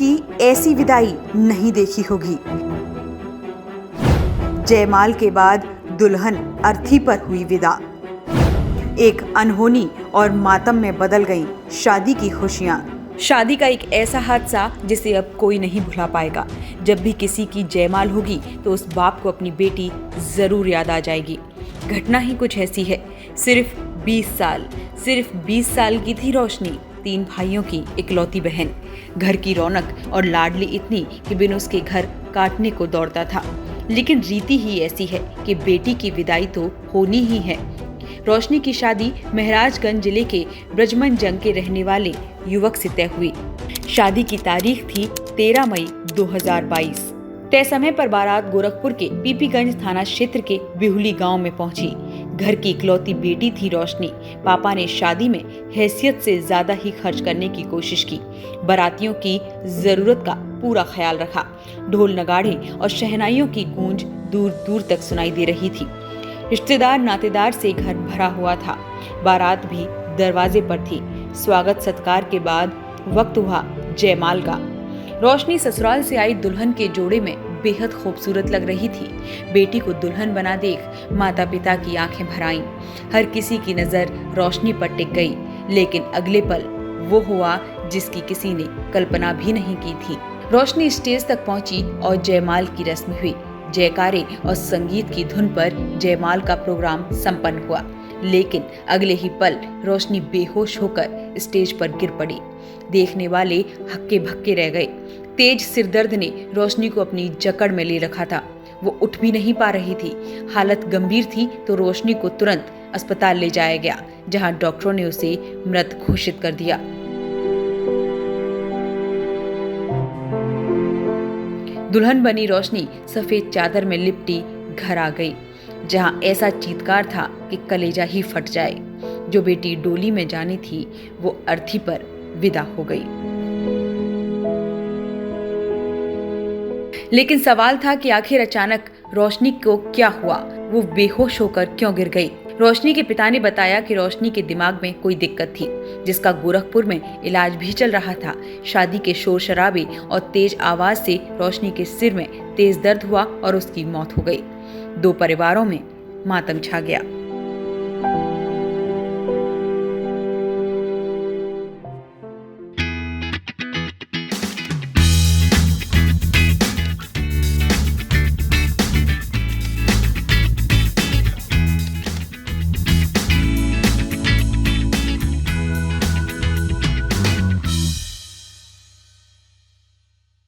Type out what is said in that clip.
की ऐसी विदाई नहीं देखी होगी। जयमाल के बाद दुल्हन अर्थी पर हुई विदा। एक अनहोनी और मातम में बदल गई शादी की खुशियां। शादी का एक ऐसा हादसा जिसे अब कोई नहीं भुला पाएगा। जब भी किसी की जयमाल होगी तो उस बाप को अपनी बेटी जरूर याद आ जाएगी। घटना ही कुछ ऐसी है। सिर्फ 20 साल की थी रोशनी, 3 भाइयों की इकलौती बहन। घर की रौनक और लाडली इतनी कि बिन उसके घर काटने को दौड़ता था। लेकिन रीति ही ऐसी है कि बेटी की विदाई तो होनी ही है। रोशनी की शादी महराजगंज जिले के ब्रजमनजंग के रहने वाले युवक से तय हुई। शादी की तारीख थी 13 मई 2022। तय समय पर बारात गोरखपुर के पीपीगंज थाना क्षेत्र के बिहुली गांव में पहुंची। घर की इकलौती बेटी थी रोशनी। पापा ने शादी में हैसियत से ज्यादा ही खर्च करने की कोशिश की। बारातियों की जरूरत का पूरा ख्याल रखा। ढोल नगाड़े और शहनाइयों की गूंज दूर दूर तक सुनाई दे रही थी। रिश्तेदार नातेदार से घर भरा हुआ था। बारात भी दरवाजे पर थी। स्वागत सत्कार के बाद वक्त हुआ जयमाल का। रोशनी ससुराल से आई दुल्हन के जोड़े में बेहद खूबसूरत लग रही थी। बेटी को दुल्हन बना देख माता पिता की आंखें भर आईं। हर किसी की नजर रोशनी पर टिक गई। लेकिन अगले पल वो हुआ जिसकी किसी ने कल्पना भी नहीं की थी। रोशनी स्टेज तक पहुंची और जयमाल की रस्म हुई। जयकारे और संगीत की धुन पर जयमाल का प्रोग्राम संपन्न हुआ। लेकिन अगले ही पल रोशनी बेहोश होकर स्टेज पर गिर पड़ी। देखने वाले हक्के भक्के रह गए। तेज सिरदर्द ने रोशनी को अपनी जकड़ में ले रखा था। वो उठ भी नहीं पा रही थी। हालत गंभीर थी तो रोशनी को तुरंत अस्पताल ले जाया गया, जहां डॉक्टरों ने उसे मृत घोषित कर दिया। दुल्हन बनी रोशनी सफेद चादर में लिपटी घर आ गई, जहां ऐसा चीत्कार था कि कलेजा ही फट जाए। जो बेटी डोली में जानी थी वो अर्थी पर विदा हो गई। लेकिन सवाल था कि आखिर अचानक रोशनी को क्या हुआ? वो बेहोश होकर क्यों गिर गई? रोशनी के पिता ने बताया कि रोशनी के दिमाग में कोई दिक्कत थी, जिसका गोरखपुर में इलाज भी चल रहा था। शादी के शोर शराबे और तेज आवाज से रोशनी के सिर में तेज दर्द हुआ और उसकी मौत हो गई। 2 परिवारों में मातम छा गया।